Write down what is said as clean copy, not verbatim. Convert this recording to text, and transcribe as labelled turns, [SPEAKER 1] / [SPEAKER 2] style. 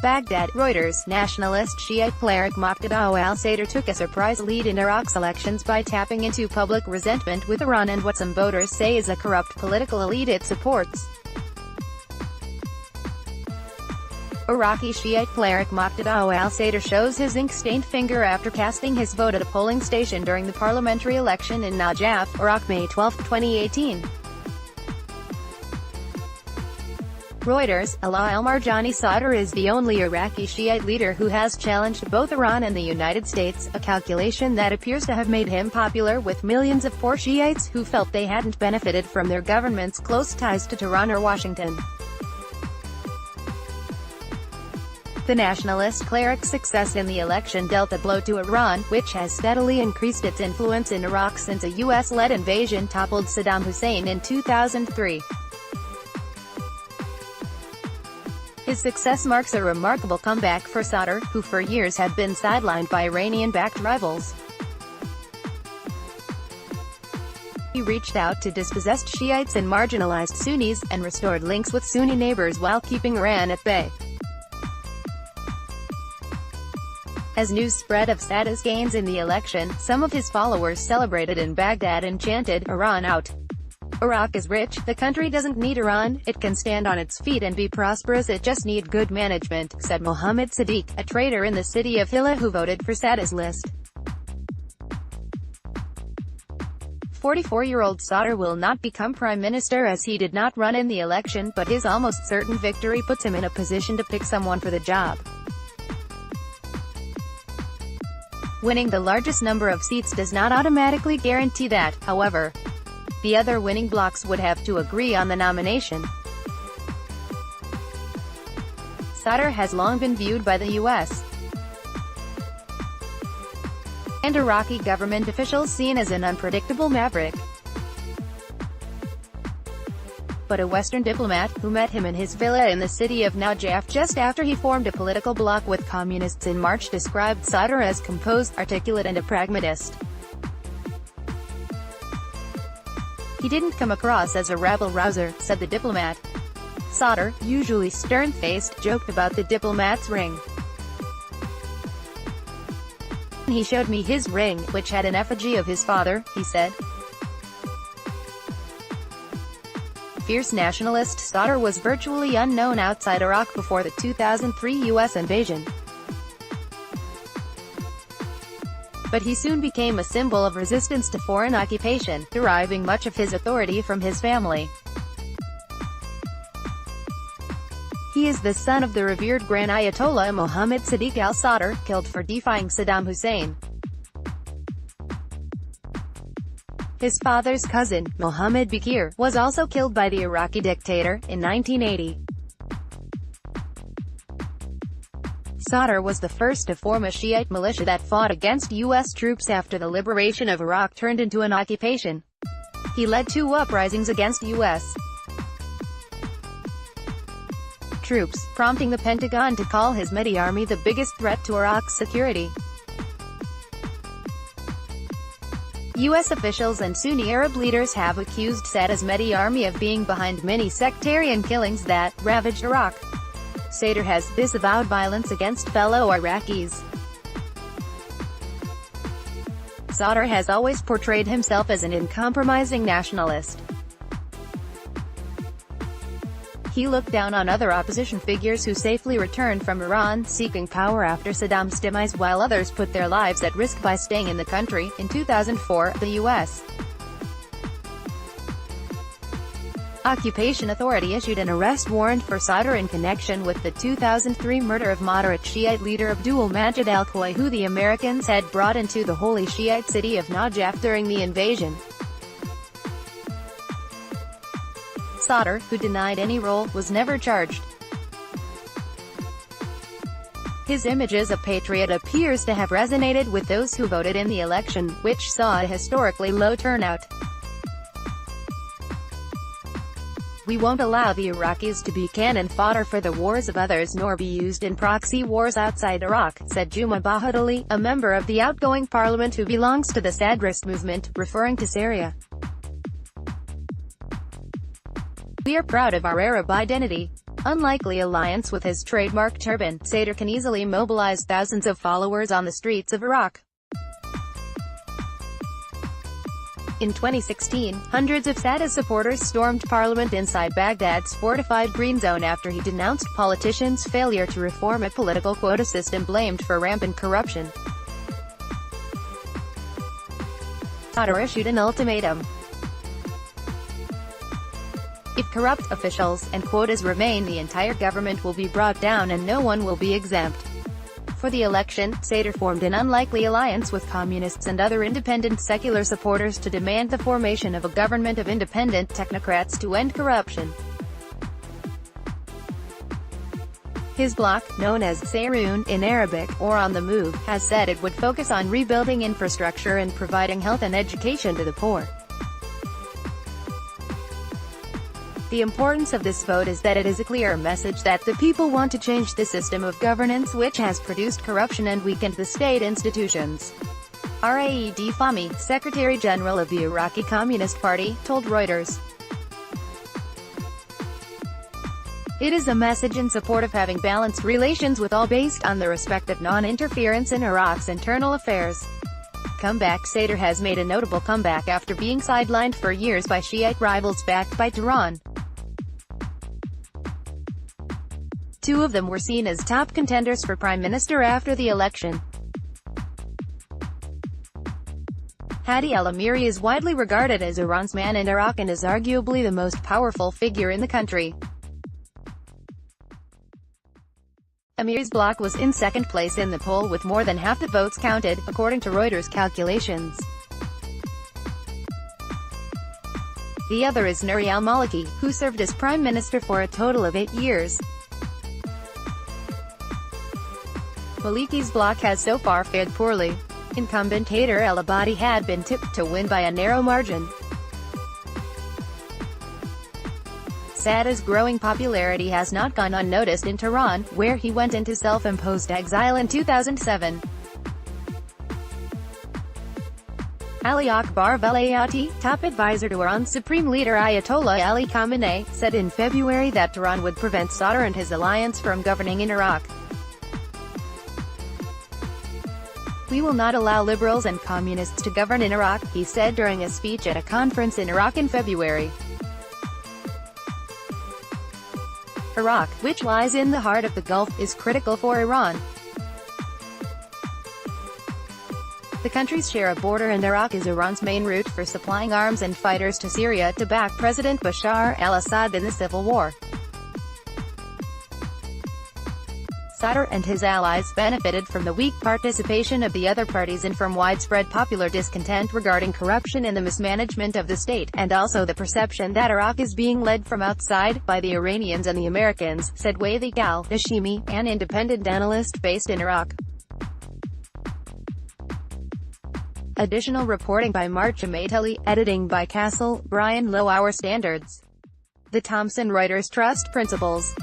[SPEAKER 1] Baghdad, Reuters. Nationalist Shiite cleric Moqtada al-Sadr took a surprise lead in Iraq's elections by tapping into public resentment with Iran and what some voters say is a corrupt political elite it supports. Iraqi Shiite cleric Moqtada al-Sadr shows his ink-stained finger after casting his vote at a polling station during the parliamentary election in Najaf, Iraq, May 12, 2018. Reuters. Alaa al-Marjani Sadr is the only Iraqi Shiite leader who has challenged both Iran and the United States, a calculation that appears to have made him popular with millions of poor Shiites who felt they hadn't benefited from their government's close ties to Tehran or Washington. The nationalist cleric's success in the election dealt a blow to Iran, which has steadily increased its influence in Iraq since a US-led invasion toppled Saddam Hussein in 2003. His success marks a remarkable comeback for Sadr, who for years had been sidelined by Iranian-backed rivals. He reached out to dispossessed Shiites and marginalized Sunnis, and restored links with Sunni neighbors while keeping Iran at bay. As news spread of Sadr's gains in the election, some of his followers celebrated in Baghdad and chanted, "Iran out. Iraq is rich, the country doesn't need Iran, it can stand on its feet and be prosperous, it just need good management," said Mohammed Sadiq, a trader in the city of Alaa who voted for Sadr's list. 44-year-old Sadr will not become prime minister as he did not run in the election, but his almost certain victory puts him in a position to pick someone for the job. Winning the largest number of seats does not automatically guarantee that, however. The other winning blocs would have to agree on the nomination. Sadr has long been viewed by the U.S. and Iraqi government officials seen as an unpredictable maverick. But a Western diplomat, who met him in his villa in the city of Najaf just after he formed a political bloc with communists in March, described Sadr as composed, articulate and a pragmatist. "He didn't come across as a rabble-rouser," said the diplomat. Sadr, usually stern-faced, joked about the diplomat's ring. "He showed me his ring, which had an effigy of his father," he said. Fierce nationalist, Sadr was virtually unknown outside Iraq before the 2003 U.S. invasion. But he soon became a symbol of resistance to foreign occupation, deriving much of his authority from his family. He is the son of the revered Grand Ayatollah Mohammad Sadiq al-Sadr, killed for defying Saddam Hussein. His father's cousin, Mohammed Bakir, was also killed by the Iraqi dictator, in 1980. Sadr was the first to form a Shiite militia that fought against U.S. troops after the liberation of Iraq turned into an occupation. He led 2 uprisings against U.S. troops, prompting the Pentagon to call his Mahdi army the biggest threat to Iraq's security. U.S. officials and Sunni Arab leaders have accused Sadr's Mahdi army of being behind many sectarian killings that ravaged Iraq. Sadr has disavowed violence against fellow Iraqis. Sadr has always portrayed himself as an uncompromising nationalist. He looked down on other opposition figures who safely returned from Iran, seeking power after Saddam's demise, while others put their lives at risk by staying in the country. In 2004, the U.S. Occupation Authority issued an arrest warrant for Sadr in connection with the 2003 murder of moderate Shiite leader Abdul Majid al-Khoi, who the Americans had brought into the holy Shiite city of Najaf during the invasion. Sadr, who denied any role, was never charged. His image as a patriot appears to have resonated with those who voted in the election, which saw a historically low turnout. "We won't allow the Iraqis to be cannon fodder for the wars of others nor be used in proxy wars outside Iraq," said Juma Bahadali, a member of the outgoing parliament who belongs to the Sadrist movement, referring to Syria. "We are proud of our Arab identity. unlikely alliance with his trademark turban, Sadr can easily mobilize thousands of followers on the streets of Iraq. In 2016, hundreds of Sadr supporters stormed parliament inside Baghdad's fortified green zone after he denounced politicians' failure to reform a political quota system blamed for rampant corruption. Sadr issued an ultimatum. If corrupt officials and quotas remain, the entire government will be brought down and no one will be exempt. For the election, Sadr formed an unlikely alliance with communists and other independent secular supporters to demand the formation of a government of independent technocrats to end corruption. His bloc, known as Sayroun in Arabic, or On the Move, has said it would focus on rebuilding infrastructure and providing health and education to the poor. The importance of this vote is that it is a clear message that the people want to change the system of governance which has produced corruption and weakened the state institutions. Raed Fahmy, Secretary-General of the Iraqi Communist Party, told Reuters. It is a message in support of having balanced relations with all based on the respect of non-interference in Iraq's internal affairs. Comeback. Sadr has made a notable comeback after being sidelined for years by Shiite rivals backed by Tehran. Two of them were seen as top contenders for prime minister after the election. Hadi al-Amiri is widely regarded as Iran's man in Iraq and is arguably the most powerful figure in the country. Amiri's bloc was in second place in the poll with more than half the votes counted, according to Reuters calculations. The other is Nouri al-Maliki, who served as prime minister for a total of 8 years. Maliki's bloc has so far fared poorly. Incumbent Haider al-Abadi had been tipped to win by a narrow margin. Sadr's growing popularity has not gone unnoticed in Tehran, where he went into self-imposed exile in 2007. Ali Akbar Velayati, top advisor to Iran's supreme leader Ayatollah Ali Khamenei, said in February that Tehran would prevent Sadr and his alliance from governing in Iraq. "We will not allow liberals and communists to govern in Iraq," he said during a speech at a conference in Iraq in February. Iraq, which lies in the heart of the Gulf, is critical for Iran. The countries share a border and Iraq is Iran's main route for supplying arms and fighters to Syria to back President Bashar al-Assad in the civil war. Sadr and his allies benefited from the weak participation of the other parties and from widespread popular discontent regarding corruption and the mismanagement of the state, and also the perception that Iraq is being led from outside, by the Iranians and the Americans, said Wathik al-Hashimi, an independent analyst based in Iraq. Additional reporting by Marcia Maitali, editing by Castle, Brian Low. Our Standards. The Thomson Reuters Trust Principles.